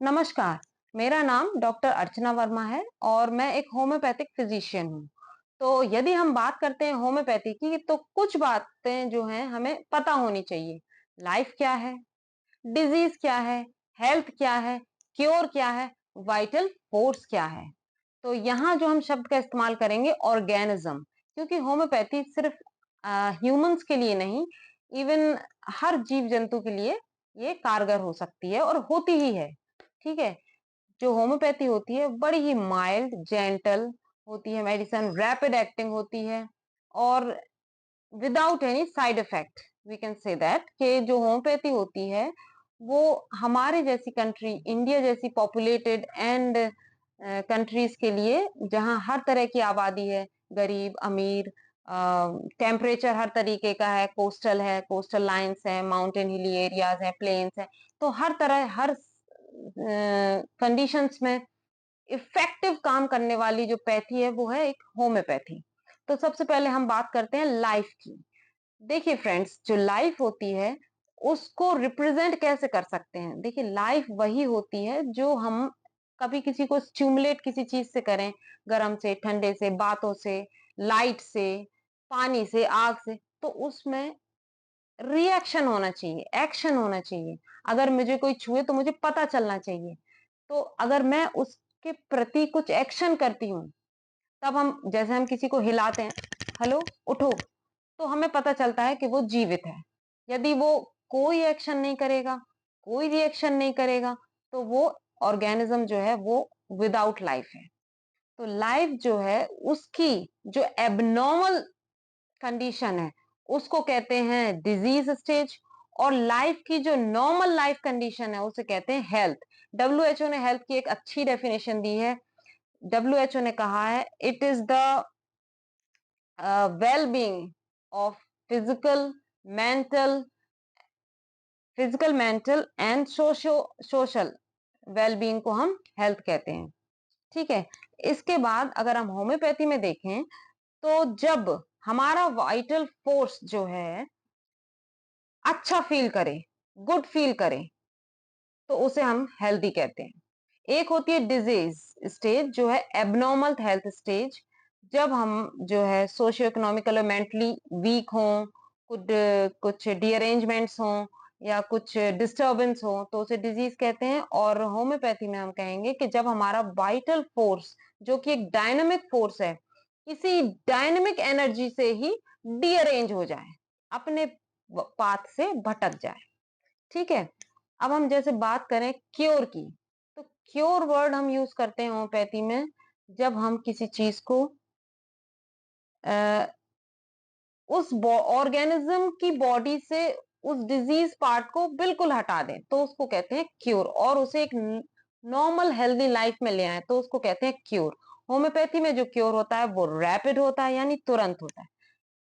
नमस्कार, मेरा नाम डॉक्टर अर्चना वर्मा है और मैं एक होम्योपैथिक फिजिशियन हूँ। तो यदि हम बात करते हैं होम्योपैथी की तो कुछ बातें जो हैं हमें पता होनी चाहिए। लाइफ क्या है? डिजीज क्या है? हेल्थ क्या है? क्योर क्या है? वाइटल फोर्स क्या है? तो यहाँ जो हम शब्द का इस्तेमाल करेंगे ऑर्गेनिज्म, क्योंकि होम्योपैथी सिर्फ ह्यूमंस के लिए नहीं, इवन हर जीव जंतु के लिए ये कारगर हो सकती है और होती ही है। ठीक है। जो होम्योपैथी होती है बड़ी ही माइल्ड जेंटल होती है, मेडिसिन रैपिड एक्टिंग होती है और without any side effect. We can say that कि जो होम्योपैथी होती है वो हमारे जैसी कंट्री, इंडिया जैसी पॉपुलेटेड एंड कंट्रीज के लिए, जहां हर तरह की आबादी है, गरीब अमीर, टेम्परेचर हर तरीके का है, कोस्टल है, कोस्टल लाइंस है, माउंटेन हिली एरियाज है, प्लेन्स है, तो हर तरह हर कंडीशंस में इफेक्टिव काम करने वाली जो पैथी है वो है एक होम्योपैथी। तो सबसे पहले हम बात करते हैं लाइफ की। देखिए फ्रेंड्स, जो लाइफ होती है उसको रिप्रेजेंट कैसे कर सकते हैं? देखिए, लाइफ वही होती है जो हम कभी किसी को स्टिमुलेट किसी चीज से करें, गर्म से, ठंडे से, बातों से, लाइट से, पानी से, आग से, तो उसमें रिएक्शन होना चाहिए, एक्शन होना चाहिए। अगर मुझे कोई छुए तो मुझे पता चलना चाहिए। तो अगर मैं उसके प्रति कुछ एक्शन करती हूँ, तब हम, जैसे हम किसी को हिलाते हैं, हेलो उठो, तो हमें पता चलता है कि वो जीवित है। यदि वो कोई एक्शन नहीं करेगा, कोई रिएक्शन नहीं करेगा, तो वो ऑर्गेनिज्म जो है वो विदाउट लाइफ है। तो लाइफ जो है उसकी जो एबनॉर्मल कंडीशन है उसको कहते हैं डिजीज स्टेज, और लाइफ की जो नॉर्मल लाइफ कंडीशन है उसे कहते हैं हेल्थ। डब्ल्यूएचओ ने हेल्थ की एक अच्छी डेफिनेशन दी है। डब्ल्यूएचओ ने कहा है it is the well being of physical mental physical mental and social well being को हम हेल्थ कहते हैं। ठीक है। इसके बाद अगर हम होम्योपैथी में देखें तो जब हमारा वाइटल फोर्स जो है अच्छा फील करे, गुड फील करे, तो उसे हम हेल्दी कहते हैं। एक होती है डिजीज स्टेज जो है एबनॉर्मल हेल्थ स्टेज, जब हम जो है सोशियो इकोनॉमिकल और मेंटली वीक हों, कुछ कुछ डीअरेंजमेंट्स हों या कुछ डिस्टरबेंस हो, तो उसे डिजीज कहते हैं। और होम्योपैथी में हम कहेंगे कि जब हमारा वाइटल फोर्स, जो कि एक डायनामिक फोर्स है, किसी डायनामिक एनर्जी से ही डीअरेंज हो जाए, अपने पाथ से भटक जाए। ठीक है। अब हम जैसे बात करें क्योर की, तो क्योर वर्ड हम यूज करते हैं होम्योपैथी में जब हम किसी चीज को उस ऑर्गेनिज्म की बॉडी से उस डिजीज पार्ट को बिल्कुल हटा दें, तो उसको कहते हैं क्योर, और उसे एक नॉर्मल हेल्दी लाइफ में ले आए, तो उसको कहते हैं क्योर। होम्योपैथी में जो क्योर होता है वो रैपिड होता है, यानी तुरंत होता है,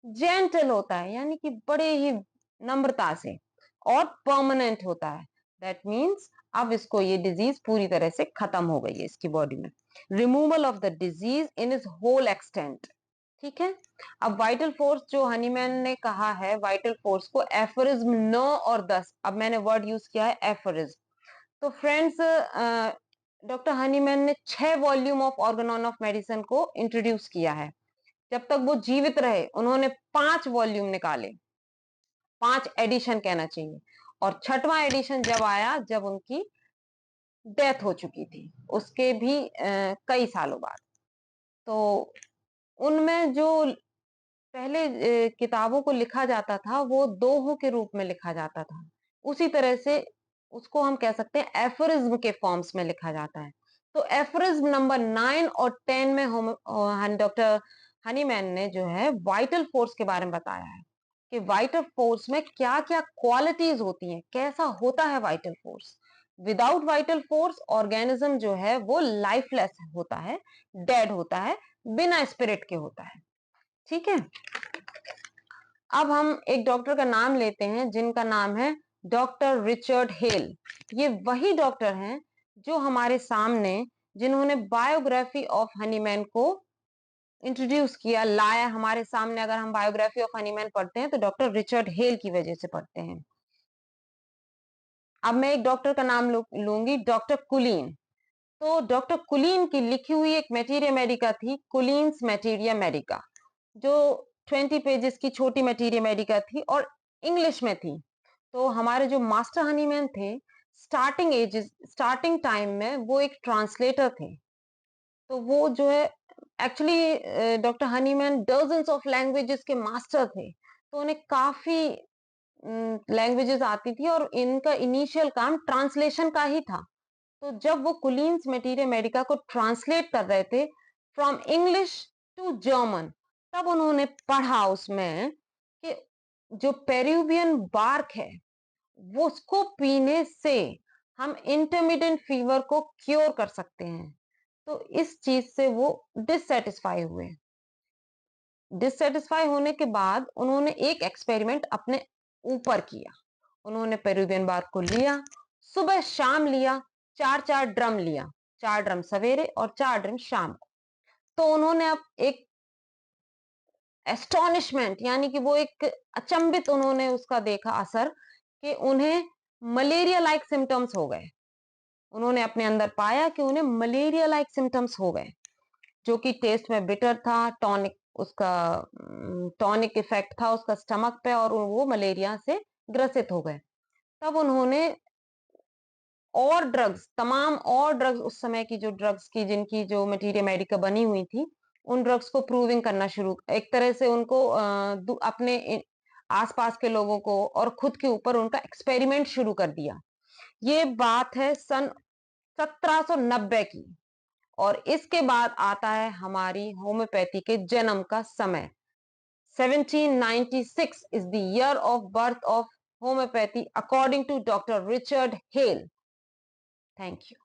जेंटल होता है, यानी कि बड़े ही नम्रता से, और परमानेंट होता है। दैट मीन्स अब इसको ये डिजीज पूरी तरह से खत्म हो गई है इसकी बॉडी में। Removal of the disease in is whole extent. ठीक है। अब वाइटल फोर्स जो हनीमैन ने कहा है, वाइटल फोर्स को एफोरिज्म 9 और 10, अब मैंने वर्ड यूज किया है एफोरिज्म। तो फ्रेंड्स, डॉक्टर हनीमैन ने 6 volume of Organon of medicine को इंट्रोड्यूस किया है। जब तक वो जीवित रहे उन्होंने 5 वॉल्यूम निकाले, 5 एडिशन कहना चाहिए। और छठवां एडिशन जब आया, जब उनकी डेथ हो चुकी थी, उसके भी कई सालों बाद। तो उनमें जो पहले किताबों को लिखा जाता था वो दोहों के रूप में लिखा जाता था, उसी तरह से उसको हम कह सकते हैं एफोरिज्म के फॉर्म्स में लिखा जाता है। तो एफोरिज्म नंबर 9 और 10 में हम डॉक्टर हनीमैन ने जो है वाइटल फोर्स के बारे में बताया है कि वाइटल फोर्स में क्या क्या क्वालिटीज होती हैं, कैसा होता है vital force. Without vital force organism जो है वो लाइफलेस होता है, डेड होता है, बिना स्पिरिट के होता है। ठीक है। अब हम एक डॉक्टर का नाम लेते हैं जिनका नाम है डॉक्टर रिचर्ड हेल। ये वही डॉक्टर हैं जो हमारे सामने, जिन्होंने बायोग्राफी ऑफ हनीमैन को इंट्रोड्यूस किया, लाया हमारे सामने। अगर हम बायोग्राफी ऑफ हनीमैन पढ़ते हैं तो डॉक्टर रिचर्ड हेल की वजह से पढ़ते हैं। अब मैं एक डॉक्टर का नाम लूंगी, डॉक्टर कुलीन। तो डॉक्टर कुलीन की लिखी हुई एक मैटीरिया मेडिका थी, कुलीन्स मैटीरिया मेडिका, जो 20 पेजेस की छोटी मैटीरिया मेडिका थी और इंग्लिश में थी। तो हमारे जो मास्टर हनीमैन थे, स्टार्टिंग टाइम में वो एक ट्रांसलेटर थे। तो वो जो है actually doctor Hahnemann dozens of languages के मास्टर थे। तो उन्हें काफ़ी लैंग्वेजेस आती थी और इनका इनिशियल काम ट्रांसलेशन का ही था। तो जब वो कुलीन्स मटीरिया मेडिका को ट्रांसलेट कर रहे थे फ्रॉम इंग्लिश टू जर्मन, तब उन्होंने पढ़ा उसमें कि जो पेरुवियन बार्क है, वो उसको पीने से हम इंटरमिटेंट फीवर को क्योर कर सकते हैं। तो इस चीज से वो डिससेटिस्फाई हुए। डिससेटिस्फाई होने के बाद उन्होंने एक एक्सपेरिमेंट अपने ऊपर किया। उन्होंने पेरुवियन बार्क को लिया, सुबह शाम लिया, 4-4 ड्रम लिया, 4 ड्रम सवेरे और 4 ड्रम शाम को। तो उन्होंने अब एक एस्टोनिशमेंट, यानी कि वो एक अचंभित उन्होंने उसका देखा असर, कि उन्हें मलेरिया लाइक सिम्टम्स हो गए। उन्होंने अपने अंदर पाया कि उन्हें मलेरिया लाइक सिम्टम्स हो गए, जो कि टेस्ट में बिटर था, टॉनिक उसका टॉनिक इफेक्ट था उसका स्टमक पे, और वो मलेरिया से ग्रसित हो गए। तब उन्होंने और ड्रग्स, तमाम और ड्रग्स, उस समय की जो ड्रग्स की जिनकी जो मटीरिया मेडिका बनी हुई थी, उन ड्रग्स को प्रूविंग करना शुरू, एक तरह से उनको अपने आसपास के लोगों को और खुद के ऊपर उनका एक्सपेरिमेंट शुरू कर दिया। ये बात है सन 1790 की। और इसके बाद आता है हमारी होम्योपैथी के जन्म का समय। 1796 is the year of birth of homeopathy according to Dr. Richard Hale. Thank you.